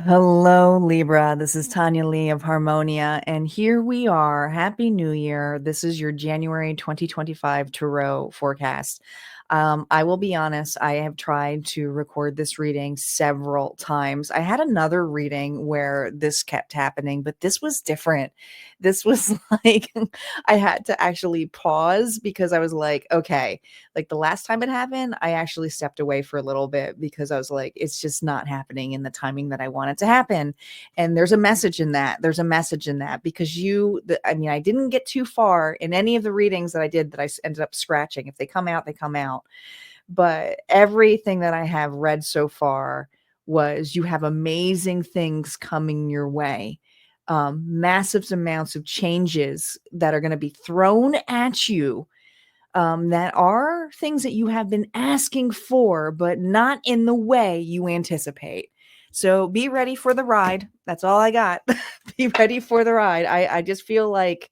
Hello, Libra. This is Tanya Lee of Harmonia, and here we are. Happy New Year. This is your January 2025 Tarot forecast. I will be honest, I have tried to record this reading several times. I had another reading where this kept happening, but this was different. This was like, I had to actually pause because I was like, okay, like the last time it happened, I actually stepped away for a little bit because I was like, it's just not happening in the timing that I want it to happen. And there's a message in that. There's a message in that because I didn't get too far in any of the readings that I did that I ended up scratching. If they come out, they come out. But everything that I have read so far was you have amazing things coming your way. Massive amounts of changes that are going to be thrown at you, that are things that you have been asking for, but not in the way you anticipate. So be ready for the ride. That's all I got. Be ready for the ride. I just feel like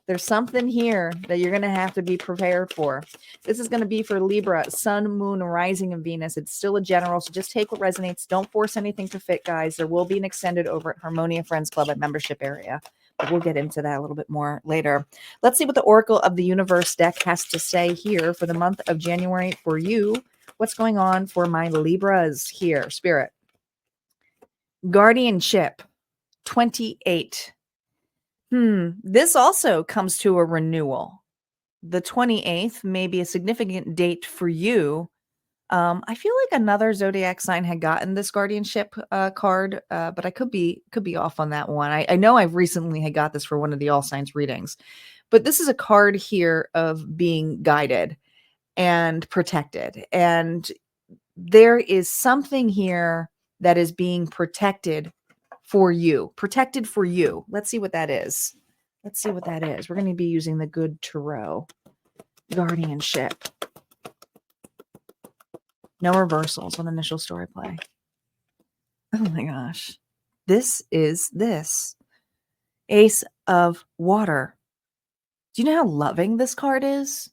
there's something here that you're going to have to be prepared for. This is going to be for Libra, Sun, Moon, Rising, and Venus. It's still a general, so just take what resonates. Don't force anything to fit, guys. There will be an extended over at Harmonia Friends Club at membership area. But we'll get into that a little bit more later. Let's see what the Oracle of the Universe deck has to say here for the month of January for you. What's going on for my Libras here? Spirit. Guardianship. 28. This also comes to a renewal. The 28th may be a significant date for you. I feel like another zodiac sign had gotten this guardianship card, but I could be off on that one. I know I've recently had got this for one of the all signs readings, but this is a card here of being guided and protected. And there is something here that is being protected for you. Protected for you. Let's see what that is. Let's see what that is. We're going to be using the good tarot. Guardianship. No reversals on initial story play. Oh my gosh. This is this. Ace of Water. Do you know how loving this card is?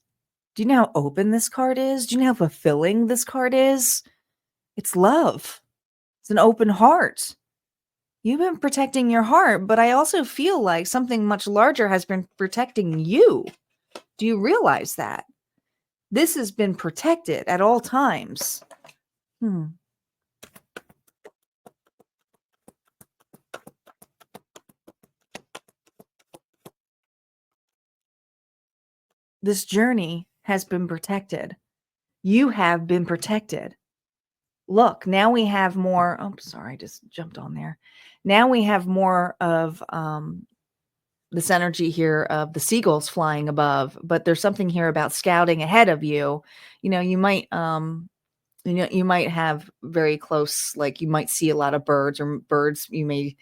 Do you know how open this card is? Do you know how fulfilling this card is? It's love. It's an open heart. You've been protecting your heart, but I also feel like something much larger has been protecting you. Do you realize that? This has been protected at all times. This journey has been protected. You have been protected. Look, now we have more. Oh, sorry, I just jumped on there. Now we have more of this energy here of the seagulls flying above, but there's something here about scouting ahead of you. You might you might have very close, like you might see a lot of birds, or birds you may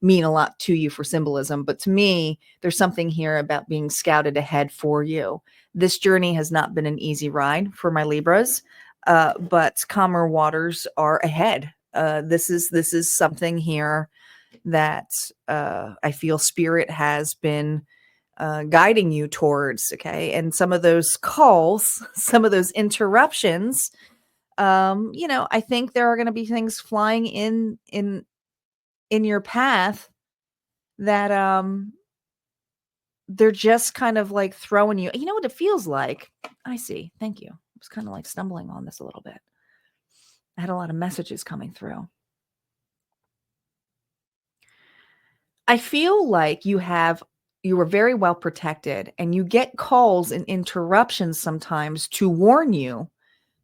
mean a lot to you for symbolism. But to me, there's something here about being scouted ahead for you. This journey has not been an easy ride for my Libras, but calmer waters are ahead. This is something here that I feel Spirit has been guiding you towards. Okay. And some of those calls, some of those interruptions, I think there are going to be things flying in your path that they're just kind of like throwing you. You know what it feels like? I see. Thank you. I was kind of like stumbling on this a little bit. I had a lot of messages coming through. I feel like you were very well protected, and you get calls and interruptions sometimes to warn you,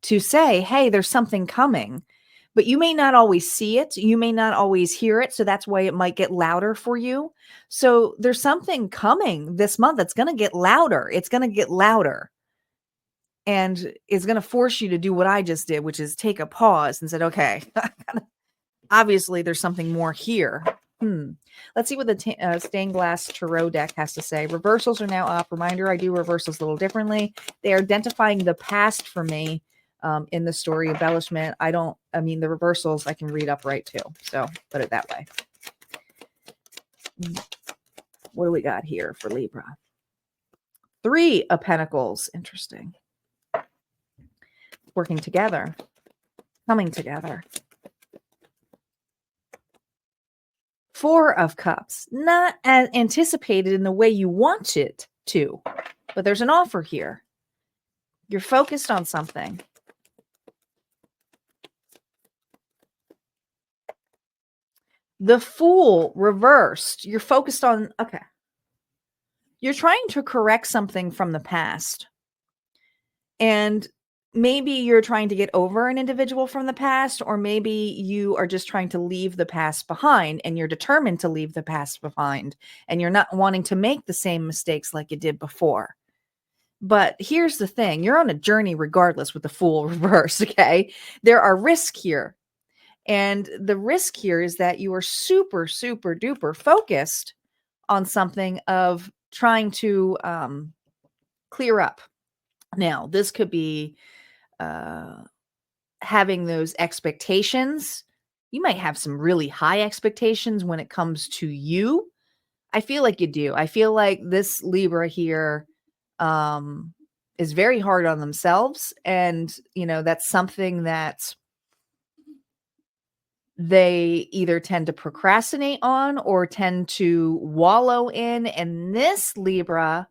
to say, hey, there's something coming. But you may not always see it. You may not always hear it. So that's why it might get louder for you. So there's something coming this month that's going to get louder. It's going to get louder. And it's going to force you to do what I just did, which is take a pause and said, okay, obviously there's something more here. Let's see what the stained glass tarot deck has to say. Reversals are now up. Reminder, I do reversals a little differently. They are identifying the past for me in the story embellishment. The reversals I can read upright too. So put it that way. What do we got here for Libra? 3 of Pentacles. Interesting. Working together. Coming together. 4 of Cups. Not as anticipated in the way you want it to. But there's an offer here. You're focused on something. The Fool reversed. You're focused on, okay. You're trying to correct something from the past. And maybe you're trying to get over an individual from the past, or maybe you are just trying to leave the past behind and you're determined to leave the past behind and you're not wanting to make the same mistakes like you did before. But here's the thing. You're on a journey regardless with the Fool reverse, okay? There are risks here. And the risk here is that you are super, super duper focused on something of trying to clear up. Now, this could be having those expectations. You might have some really high expectations when it comes to you. I feel like you do. I feel like this Libra here is very hard on themselves. And, that's something that they either tend to procrastinate on or tend to wallow in. And this Libra,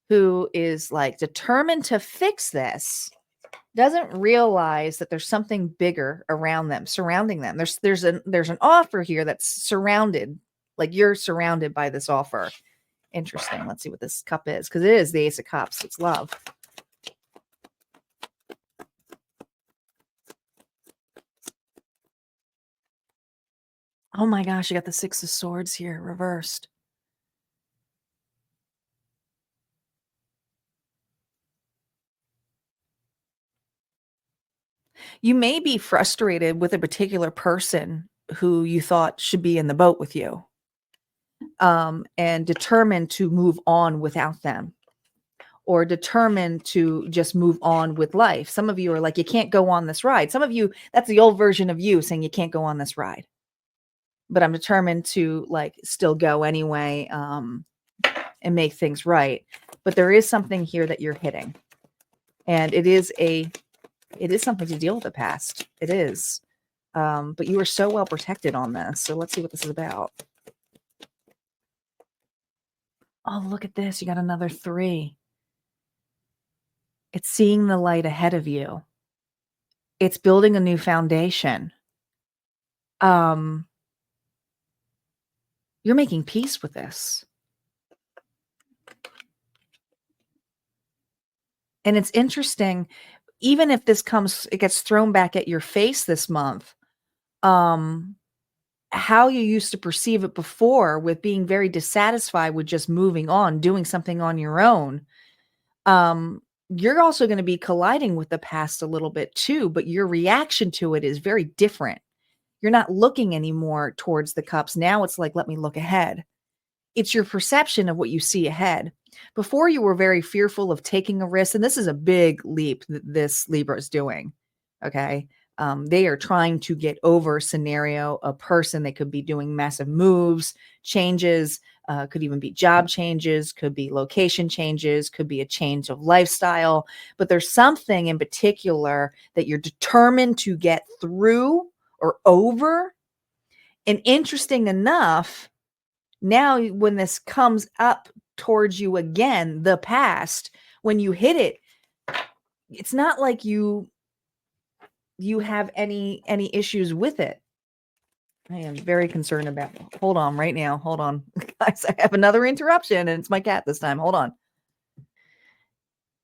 who is like determined to fix this, doesn't realize that there's something bigger around them, surrounding them. There's an offer here that's surrounded, like you're surrounded by this offer. Interesting. Let's see what this cup is, because it is the Ace of Cups. It's love. Oh my gosh, you got the Six of Swords here reversed. You may be frustrated with a particular person who you thought should be in the boat with you, and determined to move on without them, or determined to just move on with life. Some of you are like, you can't go on this ride. Some of you, that's the old version of you saying you can't go on this ride. But I'm determined to still go anyway, and make things right. But there is something here that you're hitting. And it is something to deal with the past. It is. But you are so well protected on this. So let's see what this is about. Oh, look at this. You got another 3. It's seeing the light ahead of you. It's building a new foundation. You're making peace with this. And it's interesting, even if it gets thrown back at your face this month, how you used to perceive it before with being very dissatisfied with just moving on, doing something on your own. You're also going to be colliding with the past a little bit too, but your reaction to it is very different. You're not looking anymore towards the cups. Now it's like, let me look ahead. It's your perception of what you see ahead. Before, you were very fearful of taking a risk. And this is a big leap that this Libra is doing. Okay. They are trying to get over a person. They could be doing massive moves, changes, could even be job changes, could be location changes, could be a change of lifestyle. But there's something in particular that you're determined to get through or over. And interesting enough, now when this comes up towards you again, the past, when you hit it, it's not like you have any issues with it. I am very concerned about it. Hold on right now. Hold on. Guys, I have another interruption and it's my cat this time. Hold on.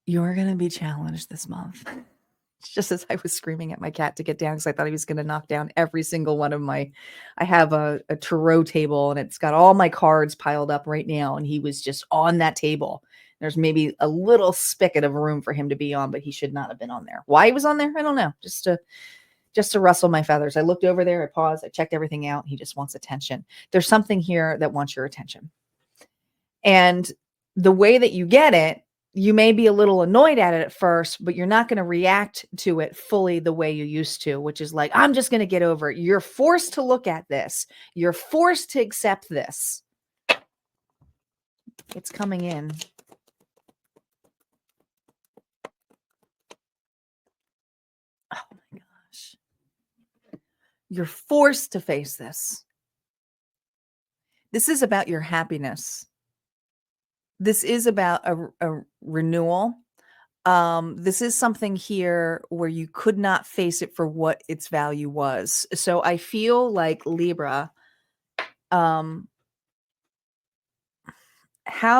You're going to be challenged this month. Just as I was screaming at my cat to get down because I thought he was going to knock down every single one of I have a tarot table and it's got all my cards piled up right now. And he was just on that table. There's maybe a little spigot of room for him to be on, but he should not have been on there. Why he was on there, I don't know. Just just to rustle my feathers. I looked over there, I paused, I checked everything out. He just wants attention. There's something here that wants your attention. And the way that you get it, you may be a little annoyed at it at first, but you're not going to react to it fully the way you used to, which is like, I'm just going to get over it. You're forced to look at this. You're forced to accept this. It's coming in. Oh my gosh. You're forced to face this. This is about your happiness. This is about a renewal. This is something here where you could not face it for what its value was. So I feel like Libra, how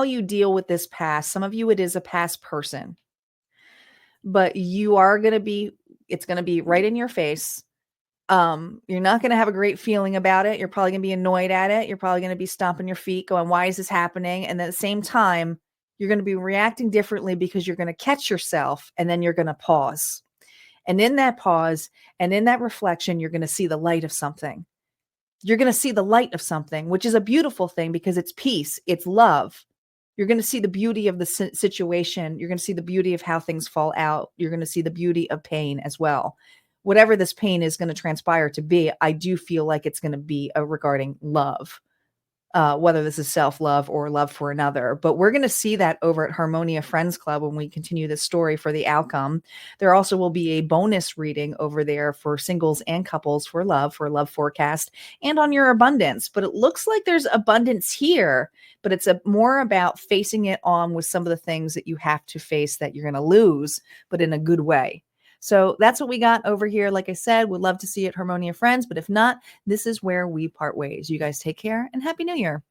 you deal with this past, some of you, it is a past person, but you are going to be, it's going to be right in your face. You're not going to have a great feeling about it. You're probably going to be annoyed at it. You're probably going to be stomping your feet going, why is this happening? And at the same time, you're going to be reacting differently because you're going to catch yourself and then you're going to pause. And in that pause and in that reflection, you're going to see the light of something. You're going to see the light of something, which is a beautiful thing because it's peace, it's love. You're going to see the beauty of the situation. You're going to see the beauty of how things fall out. You're going to see the beauty of pain as well. Whatever this pain is going to transpire to be, I do feel like it's going to be regarding love. Whether this is self-love or love for another. But we're going to see that over at Harmonia Friends Club when we continue this story for the outcome. There also will be a bonus reading over there for singles and couples for a love forecast, and on your abundance. But it looks like there's abundance here, but it's more about facing it on with some of the things that you have to face that you're going to lose, but in a good way. So that's what we got over here. Like I said, would love to see it Harmonia Friends, but if not, this is where we part ways. You guys take care and Happy New Year.